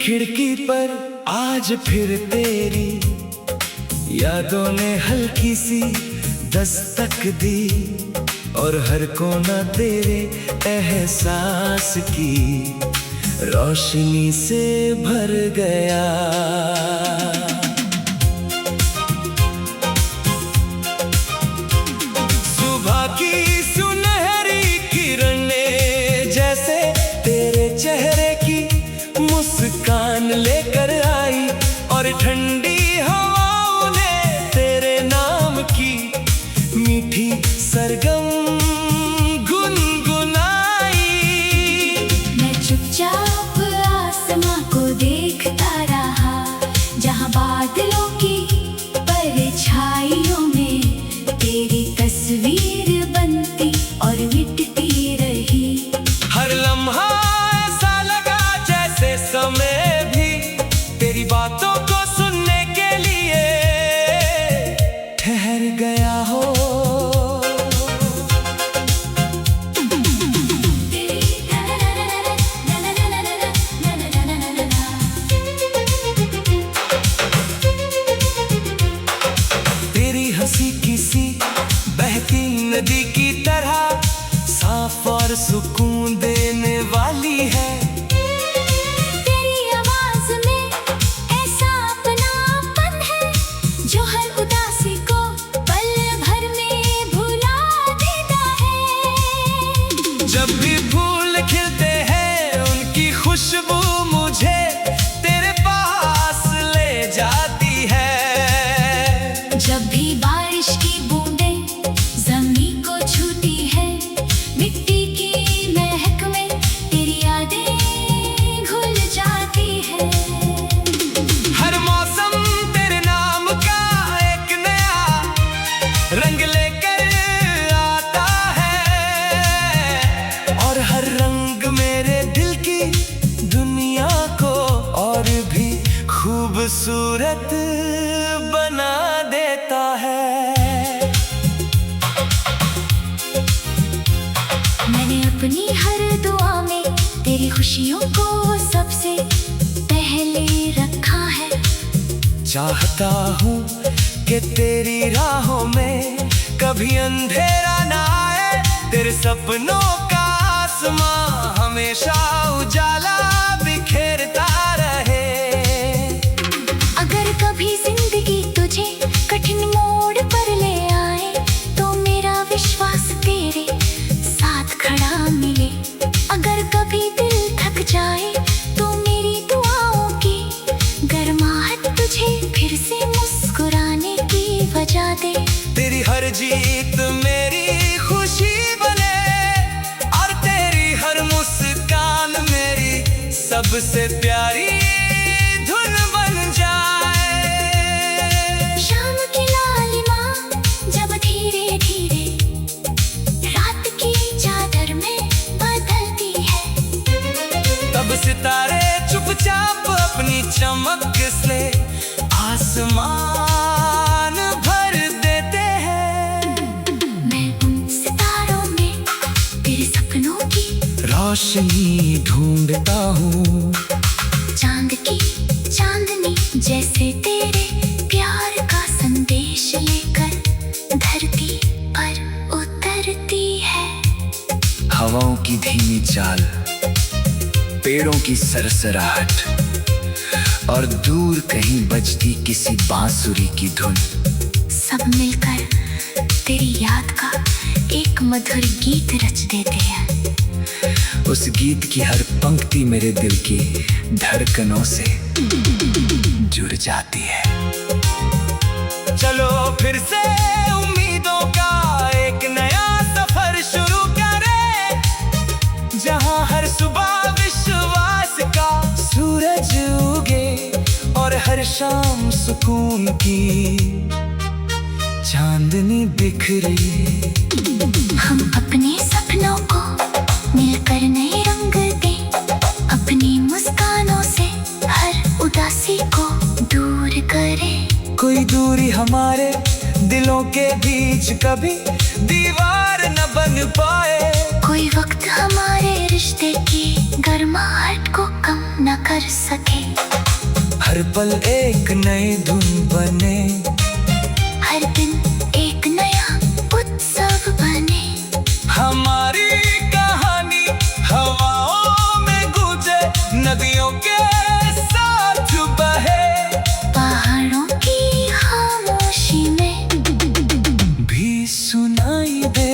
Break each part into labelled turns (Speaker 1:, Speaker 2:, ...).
Speaker 1: खिड़की पर आज फिर तेरी यादों ने हल्की सी दस्तक दी, और हर कोना तेरे एहसास की रोशनी से भर गया। सुबह की सुनहरी किरणें जैसे तेरे चेहरे की मुस्कान लेकर आई, और ठंडी हवाओं ने तेरे नाम की मीठी सरगम गुनगुनाई।
Speaker 2: मैं चुपचाप आसमां को देखता रहा, जहां बादलों की परछाइयों में तेरी तस्वीर बनती और मिटती रही।
Speaker 1: हर लम्हा ऐसा लगा जैसे समय भी तेरी बातों को सुनने के लिए ठहर गया हो। तेरी हंसी किसी बहती नदी की तरह साफ और सुकून देने वाली है।
Speaker 2: तेरी आवाज में ऐसा अपनापन है जो हर उदासी को पल भर में भुला देता है।
Speaker 1: जब भी फूल खिलते हैं उनकी खुशबू मुझे तेरे पास ले जाती है।
Speaker 2: जब भी बारिश की बूंदें जमीन को छूती है, मिट्टी की महक में तेरी यादें घुल जाती है।
Speaker 1: हर मौसम तेरे नाम का एक नया रंग लेकर आता है, और हर रंग मेरे दिल की दुनिया को और भी खूबसूरत बना देता है।
Speaker 2: मैंने अपनी हर दुआ में तेरी खुशियों को सबसे पहले रखा है।
Speaker 1: चाहता हूँ कि तेरी राहों में कभी अंधेरा ना आए, तेरे सपनों का आसमां हमेशा उजाला बिखेरता रहे।
Speaker 2: अगर कभी जिंदगी तुझे कठिन मोड़ पर ले आए, तो मेरा विश्वास तेरे साथ खड़ा मिले। अगर कभी दिल थक जाए तो मेरी दुआओं की गर्माहट तुझे फिर से मुस्कुराने की वजह दे।
Speaker 1: तेरी हर जीत मेरी खुशी बने, और तेरी हर मुस्कान मेरी सबसे प्यारी धुन बन जाए।
Speaker 2: शाम की लालिमा जब धीरे धीरे रात की चादर में बदलती है,
Speaker 1: तब सितारे चुपचाप अपनी चमक से आसमान भर देते हैं।
Speaker 2: मैं उन सितारों में तेरे सपनों की
Speaker 1: रोशनी ढूंढता हूँ,
Speaker 2: चांद की चांदनी जैसे तेरे प्यार का संदेश लेकर धरती पर उतरती है।
Speaker 1: हवाओं की धीमी चाल, पेड़ों की सरसराहट, और दूर कहीं बजती किसी बांसुरी की धुन,
Speaker 2: सब मिलकर तेरी याद का एक मधुर गीत रच देते हैं।
Speaker 1: उस गीत की हर पंक्ति मेरे दिल की धड़कनों से जुड़ जाती है। चलो फिर से उम्मीदों का एक नया सफर शुरू करें, जहां हर सुबह विश्वास का सूरज उगे, और हर शाम सुकून की चांदनी बिखरे।
Speaker 2: हम अपने सपनों को मिलकर नए रंग दें, अपनी मुस्कानों से हर उदासी को दूर करें।
Speaker 1: कोई दूरी हमारे दिलों के बीच कभी दीवार न बन पाए,
Speaker 2: कोई वक्त हमारे रिश्ते की गर्माहट को कम न कर सके।
Speaker 1: हर पल एक नई धुन बने,
Speaker 2: हर दिन एक नया उत्सव बने।
Speaker 1: हमारी कहानी हवाओं में गूंजे, नदियों के साथ बहे,
Speaker 2: पहाड़ों की खामोशी में
Speaker 1: भी सुनाई दे।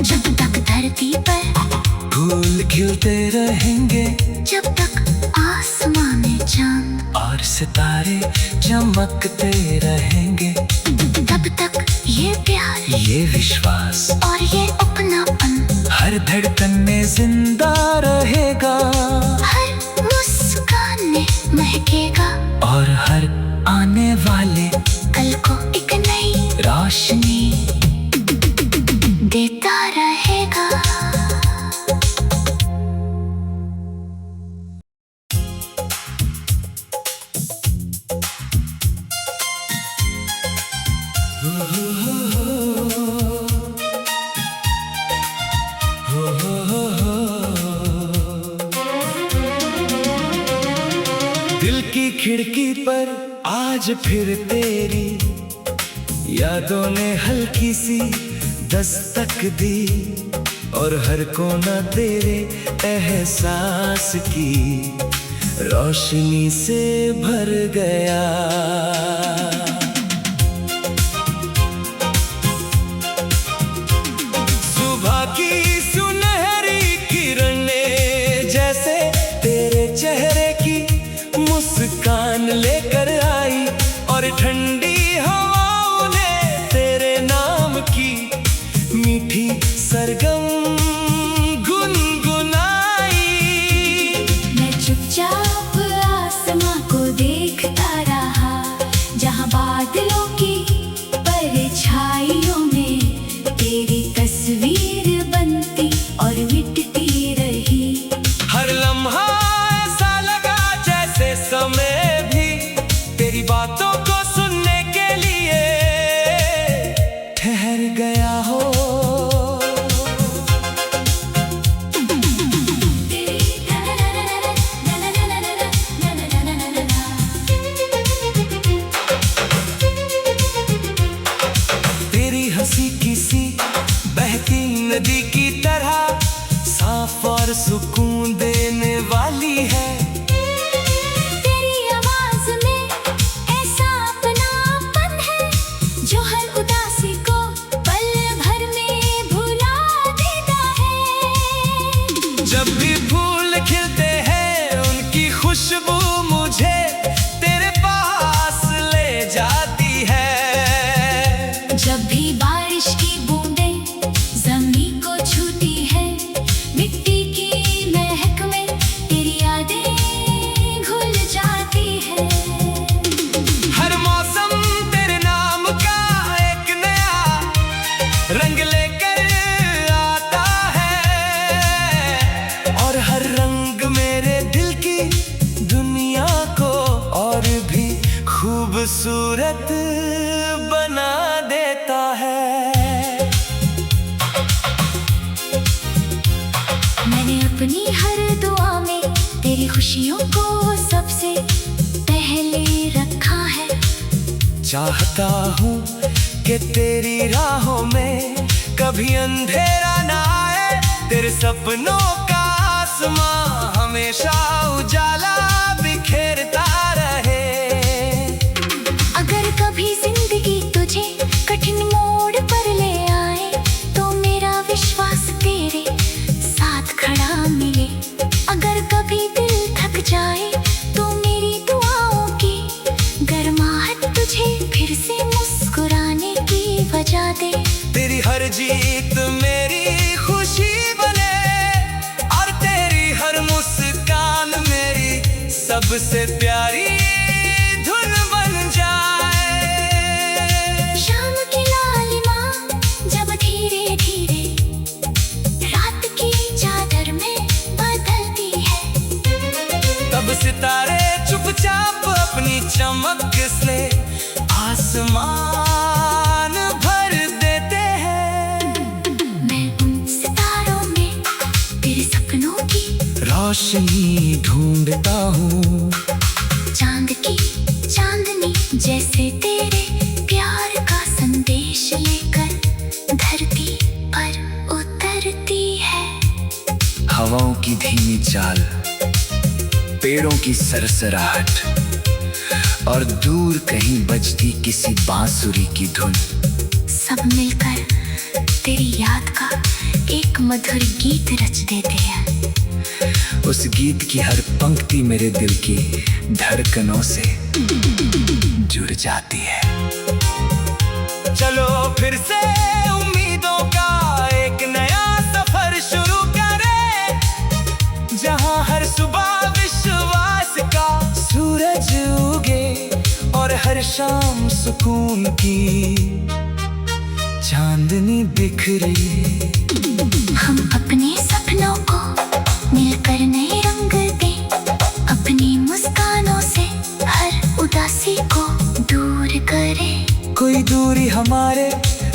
Speaker 2: जब तक धरती पर
Speaker 1: फूल खिलते रहेंगे,
Speaker 2: जब तक आसमां में चांद
Speaker 1: और सितारे चमकते रहेंगे,
Speaker 2: तब तक ये प्यार,
Speaker 1: ये विश्वास
Speaker 2: और ये अपनापन
Speaker 1: हर धड़कन में जिंदा रहेगा।
Speaker 2: हर मुस्कान में महकेगा,
Speaker 1: और हर आने वाले
Speaker 2: कल को एक नई
Speaker 1: रोशनी
Speaker 2: देता रहेगा।
Speaker 1: दिल की खिड़की पर आज फिर तेरी यादों ने हल्की सी दस्तक दी, और हर कोना तेरे एहसास की रोशनी से भर गया। सुबह की सुनहरी किरणें जैसे तेरे चेहरे की मुस्कान लेकर आई, और ठंडी हवाओं ने तेरे नाम की मीठी सरगम गुनगुनाई।
Speaker 2: मैं चुपचाप आसमां को देखता रहा, जहां बादलों की परछाइयों में तेरी तस्वीर बनती और मिटती रही।
Speaker 1: हर लम्हा ऐसा लगा जैसे समय भी तेरी बातों को सुनने के लिए ठहर गया हो। तेरी हंसी किसी बहती नदी की तरह साफ और सुकून देने वाली है।
Speaker 2: तेरी आवाज में ऐसा अपनापन है जो हर उदासी को पल भर में भुला देता है।
Speaker 1: जब भी फूल खिलते हैं उनकी खुशबू मुझे तेरे पास ले जाती है।
Speaker 2: जब भी बारिश की बूंदें जमीन को छूती है, मिट्टी की महक में तेरी यादें घुल जाती है।
Speaker 1: हर मौसम तेरे नाम का एक नया रंग लेकर आता है, और हर रंग मेरे दिल की दुनिया को और भी खूबसूरत बना देता है।
Speaker 2: मैंने अपनी हर दुआ में तेरी खुशियों को सबसे पहले रखा है।
Speaker 1: चाहता हूँ कि तेरी राहों में कभी अंधेरा ना आए, तेरे सपनों का आसमां हमेशा उजाला बिखेरता रहे।
Speaker 2: अगर कभी जिंदगी तुझे कठिन मोड़ पर ले आए, तो मेरा विश्वास तेरे साथ खड़ा मिले। अगर कभी दिल थक जाए, तो मेरी दुआओं की गर्माहट तुझे फिर से मुस्कुराने की वजह दे।
Speaker 1: तेरी हर जीत मेरी खुशी बने, और तेरी हर मुस्कान मेरी सबसे प्यारी धुन बन जाए।
Speaker 2: शाम की लालिमा जब धीरे धीरे रात की चादर में बदलती है,
Speaker 1: तब सितारे चुपचाप अपनी चमक से आसमान भर देते हैं।
Speaker 2: मैं उन सितारों में तेरे सपनों की
Speaker 1: रोशनी ढूंढता हूँ।
Speaker 2: चांद की चांदनी जैसे तेरे प्यार का संदेश लेकर धरती पर उतरती है।
Speaker 1: हवाओं की धीमी चाल, पेड़ों की सरसराहट और दूर कहीं बजती किसी बांसुरी की धुन,
Speaker 2: सब मिलकर तेरी याद का एक मधुर गीत रच देते हैं।
Speaker 1: उस गीत की हर पंक्ति मेरे दिल की धड़कनों से जुड़ जाती है। चलो फिर से उम्मीदों का एक नया सफर शुरू करें, जहां हर सुबह विश्वास का सूरज उगे और हर शाम सुकून की चांदनी बिखरे।
Speaker 2: हम अपने सपनों को मिलकर नए रंग दें, अपनी मुस्कानों से हर उदासी को दूर करें।
Speaker 1: कोई दूरी हमारे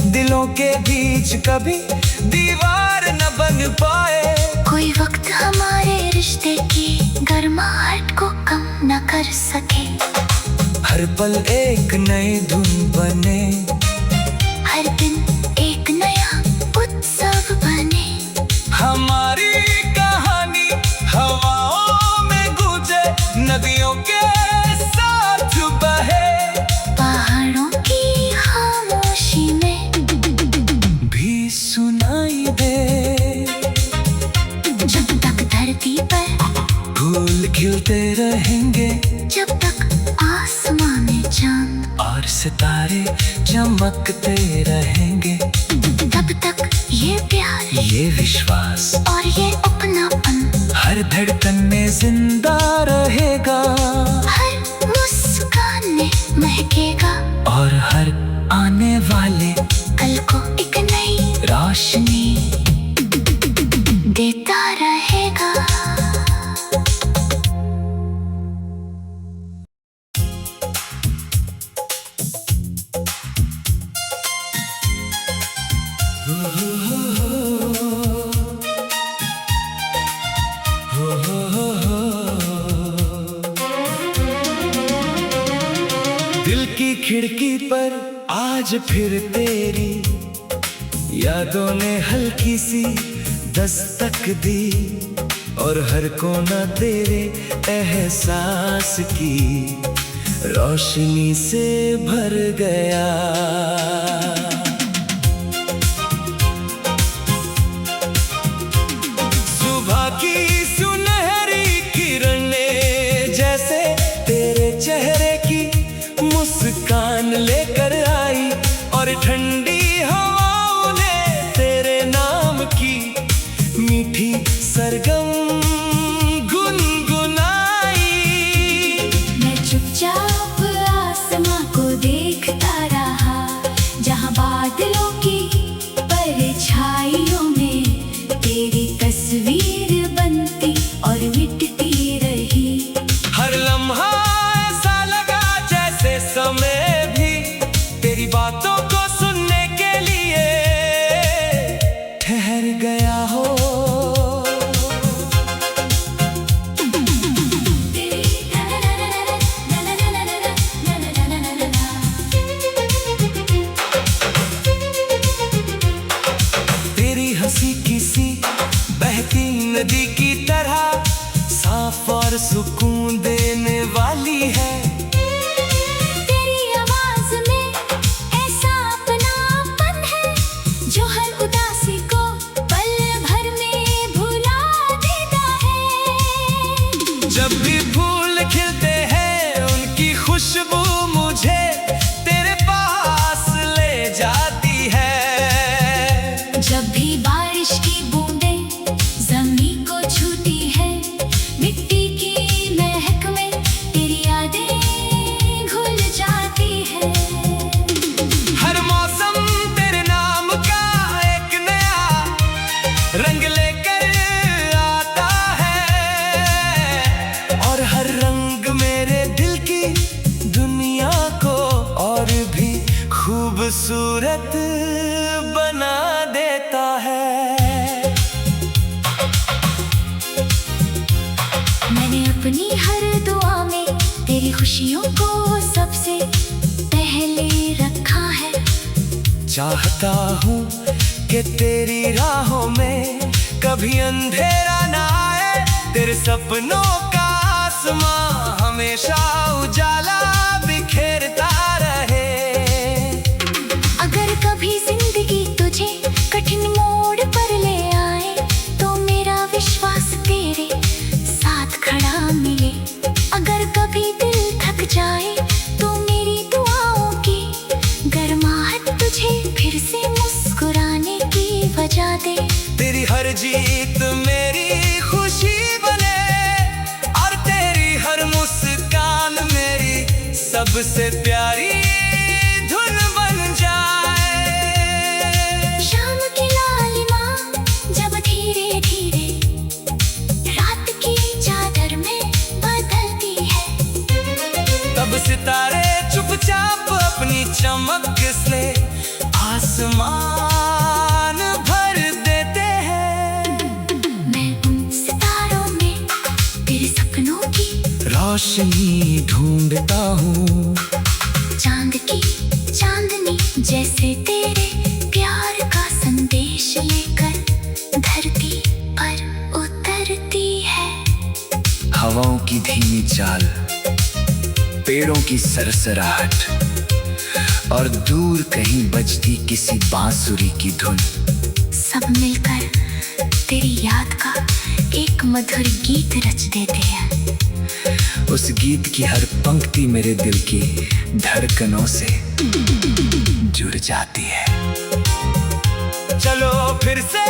Speaker 1: दिलों के बीच कभी दीवार न बन पाए,
Speaker 2: कोई वक्त हमारे रिश्ते की गर्माहट को कम न कर सके।
Speaker 1: हर पल एक नई धुन बने,
Speaker 2: हर दिन एक नया उत्सव बने।
Speaker 1: हमारी कहानी हवाओं में गूंजे, नदियों के साथ बहे,
Speaker 2: पहाड़ों की खामोशी में
Speaker 1: भी सुनाई दे।
Speaker 2: जब तक धरती पर
Speaker 1: फूल खिलते रहेंगे,
Speaker 2: जब तक आसमान में चांद
Speaker 1: और सितारे चमकते रहेंगे,
Speaker 2: तब तक ये प्यार,
Speaker 1: ये विश्वास
Speaker 2: और ये अपनापन
Speaker 1: हर धड़कन में जिंदा रहेगा,
Speaker 2: हर मुस्कान में महकेगा,
Speaker 1: और हर आने वाले
Speaker 2: कल को एक नई
Speaker 1: रोशनी
Speaker 2: देता रहेगा।
Speaker 1: दिल की खिड़की पर आज फिर तेरी यादों ने हल्की सी दस्तक दी, और हर कोना तेरे एहसास की रोशनी से भर गया। सुबह की सुनहरी किरणें जैसे तेरे चेहरे की मुस्कान लेकर आई, और ठंडी हवाओं ने तेरे नाम की मीठी सरगम गुनगुनाई।
Speaker 2: मैं चुपचाप आसमां को देखता रहा, जहां बादलों की परछाइयों में तेरी तस्वीर बनती और मिटती रही।
Speaker 1: हर लम्हा ऐसा लगा जैसे समय भी तेरी बातों को सुनने के लिए ठहर गया हो। तेरी हंसी किसी बहती नदी की तरह साफ और सुकून देने वाली है।
Speaker 2: तेरी आवाज में ऐसा अपनापन है जो हर उदासी को पल भर में भुला देता है।
Speaker 1: जब भी फूल खिलते हैं उनकी खुशबू मुझे तेरे पास ले जाती है।
Speaker 2: जब भी बारिश की बूंदें जमीन को छूती है, मिट्टी की महक में तेरी यादें अपनी हर दुआ में तेरी खुशियों को सबसे पहले रखा है।
Speaker 1: चाहता हूँ कि तेरी राहों में कभी अंधेरा ना आए, तेरे सपनों का आसमां हमेशा उजाला बिखेरता रहे।
Speaker 2: अगर कभी जिंदगी तुझे कठिन मोड़ पर ले आए तो मेरा विश्वास तेरे साथ खड़ा मिले। अगर कभी दिल थक जाए तो मेरी दुआओं की गर्माहट तुझे फिर से मुस्कुराने की वजह दे।
Speaker 1: तेरी हर जीत मेरी खुशी बने और तेरी हर मुस्कान मेरी सबसे प्यारी धुन बन जाए।
Speaker 2: शाम की लालिमा जब धीरे धीरे रात की चादर में बदलती है,
Speaker 1: तब सितारे चुपचाप अपनी चमक से आसमान भर देते हैं।
Speaker 2: मैं उन सितारों में तेरे सपनों की
Speaker 1: रोशनी ढूंढता हूँ,
Speaker 2: चांद की चांदनी जैसे तेरे प्यार का संदेश लेकर धरती पर उतरती है।
Speaker 1: हवाओं की धीमी चाल, पेड़ों की सरसराहट और दूर कहीं बजती किसी बांसुरी की धुन,
Speaker 2: सब मिलकर तेरी याद का एक मधुर गीत रच देते हैं।
Speaker 1: उस गीत की हर पंक्ति मेरे दिल की धड़कनों से जुड़ जाती है। चलो फिर से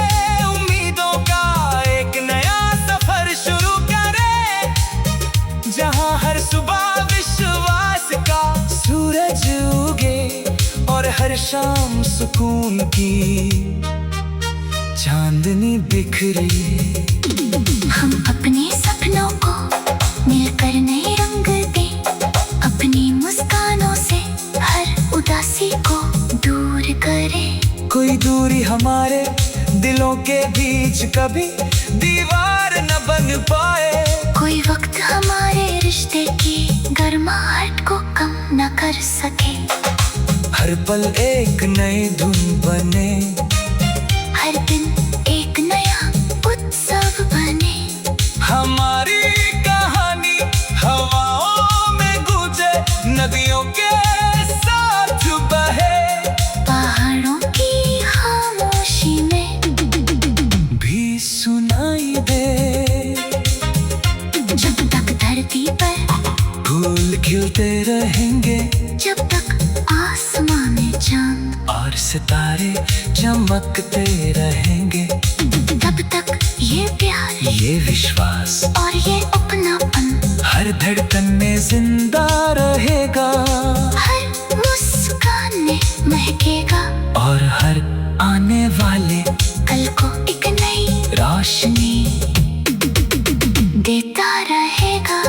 Speaker 1: उम्मीदों का एक नया सफर शुरू करें, जहां हर सुबह विश्वास का सूरज उगे और हर शाम सुकून की चांदनी बिखरे।
Speaker 2: हम अपने सपनों को मिलकर नए रंग दें, अपनी मुस्कानों से हर उदासी को दूर करें।
Speaker 1: कोई दूरी हमारे दिलों के बीच कभी दीवार न बन पाए,
Speaker 2: कोई वक्त हमारे रिश्ते की गर्माहट को कम न कर सके।
Speaker 1: हर पल एक नई धुन बने,
Speaker 2: हर दिन एक नया उत्सव बने।
Speaker 1: हमारी कहानी हवाओं में गूंजे, नदियों के साथ बहे,
Speaker 2: पहाड़ों की खामोशी में
Speaker 1: भी सुनाई दे।
Speaker 2: जब तक धरती पर
Speaker 1: फूल खिलते रहेंगे,
Speaker 2: जब तक आसमान में चांद
Speaker 1: और सितारे चमकते रहेंगे,
Speaker 2: तब तक ये प्यार,
Speaker 1: ये विश्वास
Speaker 2: और ये अपनापन
Speaker 1: हर धड़कन में जिंदा रहेगा,
Speaker 2: हर मुस्कान में महकेगा
Speaker 1: और हर आने वाले
Speaker 2: कल को एक नई
Speaker 1: रोशनी
Speaker 2: देता रहेगा।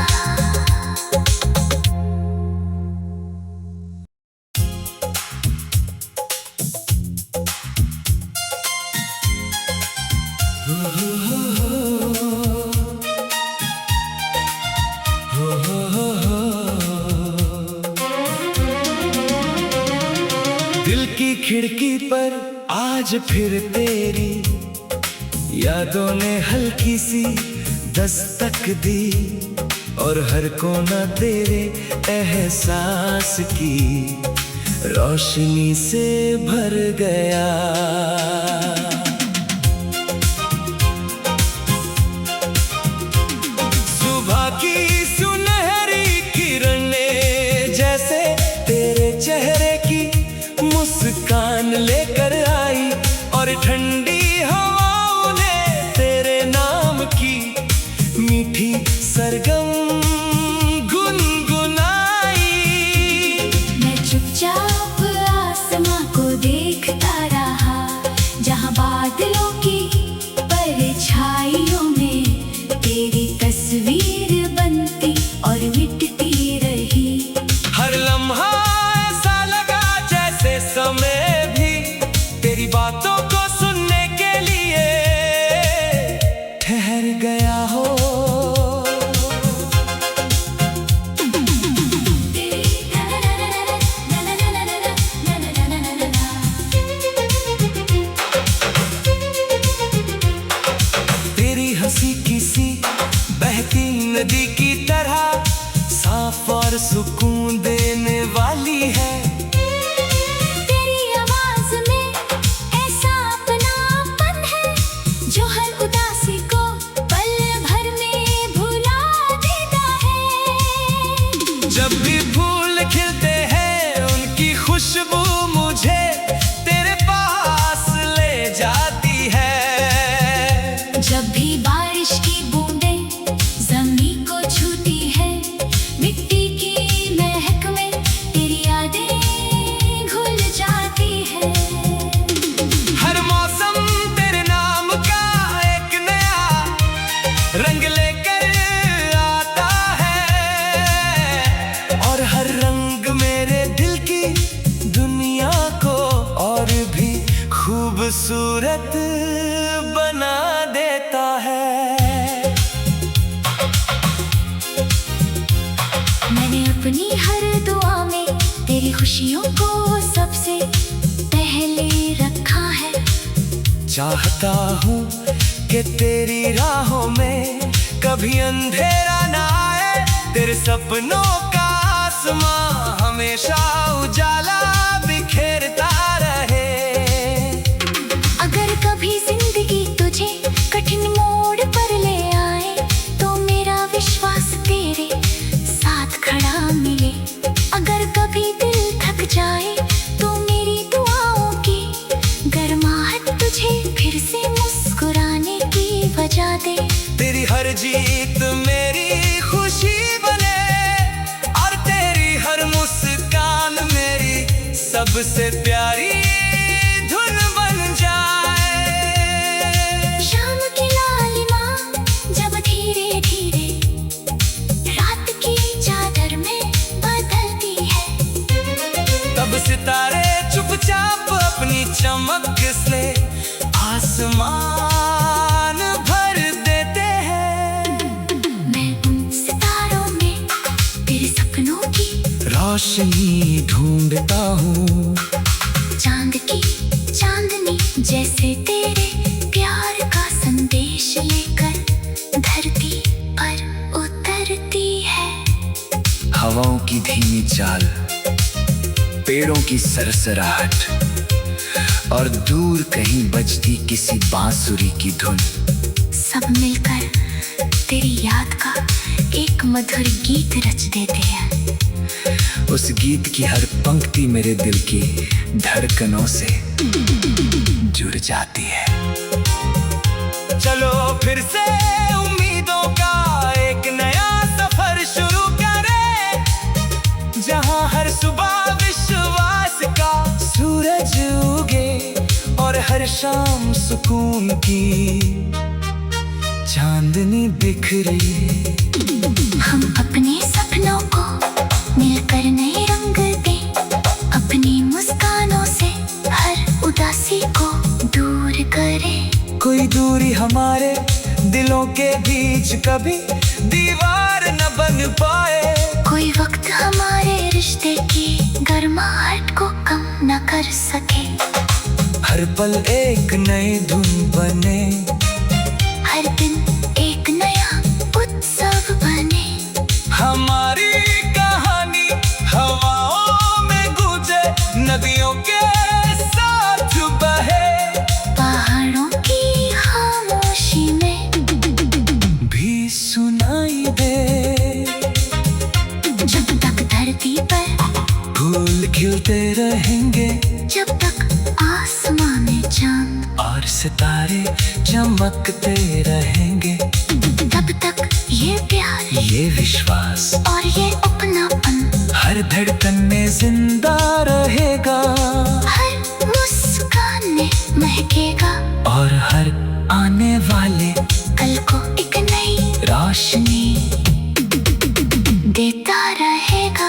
Speaker 1: दिल की खिड़की पर आज फिर तेरी यादों ने हल्की सी दस्तक दी, और हर कोना तेरे एहसास की रोशनी से भर गया। सुबह की सुनहरी किरणें जैसे तेरे चेहरे की मुस्कान लेकर आई, और ठंडी हवाओं ने तेरे नाम की मीठी सरगम गुनगुनाई।
Speaker 2: मैं चुपचाप आसमां को देखता रहा, जहां बादलों की परछाइयों में तेरी तस्वीर बनती और मिटती रही।
Speaker 1: हर लम्हा ऐसा लगा जैसे समय भी तेरी बातों को सुनने के लिए ठहर गया हो। नदी की तरह साफ और सुकून देने वाली है।
Speaker 2: तेरी आवाज में ऐसा अपनापन है जो हर उदासी को पल भर में भुला देता है।
Speaker 1: जब भी फूल खिलते हैं उनकी खुशबू मुझे तेरे पास ले जाती है।
Speaker 2: जब भी बारिश की बूंदें जमीन को छूती है, मिट्टी की महक में तेरी यादें घुल जाती है।
Speaker 1: हर मौसम तेरे नाम का एक नया रंग लेकर आता है, और हर रंग मेरे दिल की दुनिया को और भी खूबसूरत बना देता है।
Speaker 2: मैंने अपनी हर दुआ में तेरी खुशियों को सबसे पहले रखा है।
Speaker 1: चाहता हूँ कि तेरी राहों में कभी अंधेरा ना आए, तेरे सपनों का आसमां हमेशा उजाला बिखेरता रहे।
Speaker 2: अगर कभी जिंदगी तुझे कठिन मोड़ पर ले आए तो मेरा विश्वास तेरे साथ खड़ा मिले। अगर कभी दिल थक जाए तो मेरी दुआओं की गर्माहट तुझे फिर से मुस्कुराने की वजह दे।
Speaker 1: तेरी हर जीत मेरी खुशी बने, और तेरी हर मुस्कान मेरी सबसे प्यारी धुन बन जाए।
Speaker 2: शाम की लालिमा जब धीरे धीरे रात की चादर में बदलती है,
Speaker 1: तब सितारे चुपचाप अपनी चमक से आसमान भर देते हैं।
Speaker 2: मैं उन सितारों में तेरे सपनों की
Speaker 1: रोशनी ढूंढता हूँ,
Speaker 2: चांद की चांदनी जैसे तेरे प्यार का संदेश लेकर धरती पर उतरती है।
Speaker 1: हवाओं की धीमी चाल, पेड़ों की सरसराहट, और दूर कहीं बजती किसी बांसुरी की धुन,
Speaker 2: सब मिलकर तेरी याद का एक मधुर गीत रच देते हैं।
Speaker 1: उस गीत की हर पंक्ति मेरे दिल की धड़कनों से जुड़ जाती है। चलो फिर से उम्मीदों का एक नया सफर शुरू करें, जहां हर सुबह विश्वास का सूरज उगे और हर शाम सुकून की चांदनी बिखरे।
Speaker 2: हम अपने सपनों को मिलकर नए रंग दें, अपनी मुस्कानों से हर उदासी को दूर करें।
Speaker 1: कोई दूरी हमारे दिलों के बीच कभी दीवार न बन पाए,
Speaker 2: कोई वक्त हमारे रिश्ते की गर्माहट को कम न कर सके।
Speaker 1: हर पल एक नई धुन बने,
Speaker 2: हर दिन एक नया उत्सव बने।
Speaker 1: हमारी कहानी हवाओं में गूंजे, नदियों के साथ बहे,
Speaker 2: पहाड़ों की खामोशी में
Speaker 1: भी सुनाई दे।
Speaker 2: जब तक धरती पर
Speaker 1: फूल खिलते रहेंगे,
Speaker 2: जब तक आसमान में चांद
Speaker 1: और सितारे चमकते रहेंगे,
Speaker 2: तब तक ये प्यार
Speaker 1: ये विश्वास
Speaker 2: और ये अपनापन
Speaker 1: हर धड़कन में जिंदा रहेगा,
Speaker 2: हर मुस्कान में महकेगा,
Speaker 1: और हर आने वाले
Speaker 2: कल को एक नई
Speaker 1: रोशनी
Speaker 2: देता रहेगा।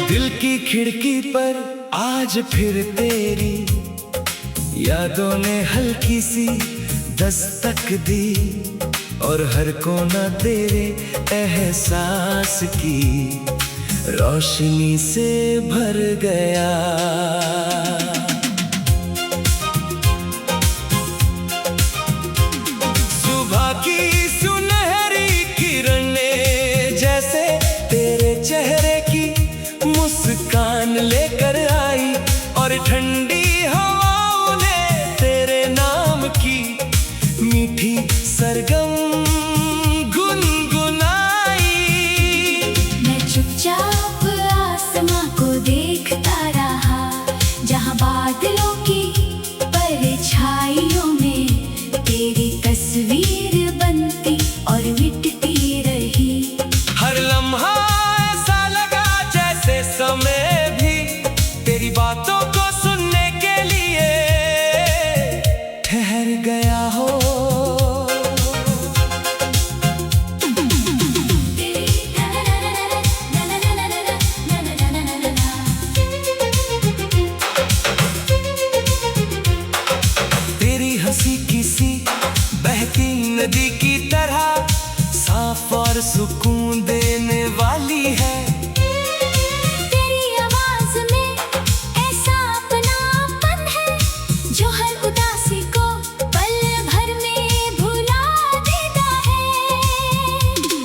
Speaker 1: दिल की खिड़की पर आज फिर तेरी यादों ने हल्की सी दस्तक दी और हर कोना तेरे एहसास की रोशनी से भर गया। सुबह की सुनहरी किरणें जैसे तेरे चेहरे की मुस्कान लेकर आई और ठंडी हवाओं ने तेरे नाम की मीठी सरगम गुनगुनाई।
Speaker 2: मैं चुपचाप आसमां को देखता रहा, जहां बादलों की परछाइयों में तेरी तस्वीर बनती और मिटती रही।
Speaker 1: हर लम्हा ऐसा लगा जैसे समय भी तेरी बातों को सुनने के लिए ठहर गया हो। तेरी हंसी किसी बहती नदी की तरह साफ और सुकून देने वाली है।
Speaker 2: तेरी आवाज में ऐसा अपनापन है जो हर उदासी को पल भर में भुला देता है।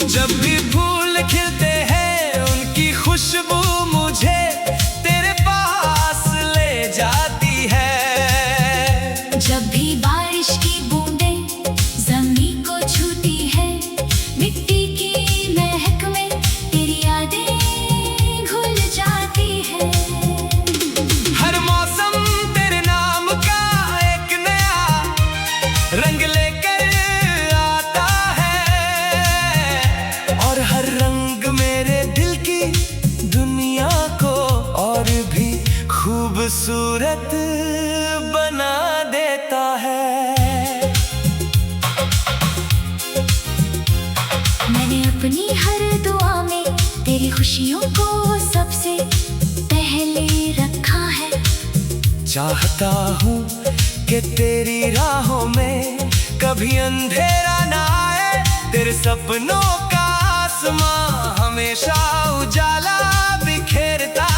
Speaker 1: जब भी फूल खिलते हैं उनकी खुशबू मुझे तेरे पास ले जाती है।
Speaker 2: जब भी बारिश की बूंदें जमीन को छूती है, मिट्टी की महक में तेरी यादें घुल जाती है।
Speaker 1: हर मौसम तेरे नाम का एक नया रंग लेकर आता है और हर रंग मेरे दिल की दुनिया को और भी खूबसूरत बना देता है।
Speaker 2: मैंने अपनी हर दुआ में तेरी खुशियों को सबसे पहले रखा है।
Speaker 1: चाहता हूँ कि तेरी राहों में कभी अंधेरा ना आए, तेरे सपनों का आसमां हमेशा उजाला बिखेरता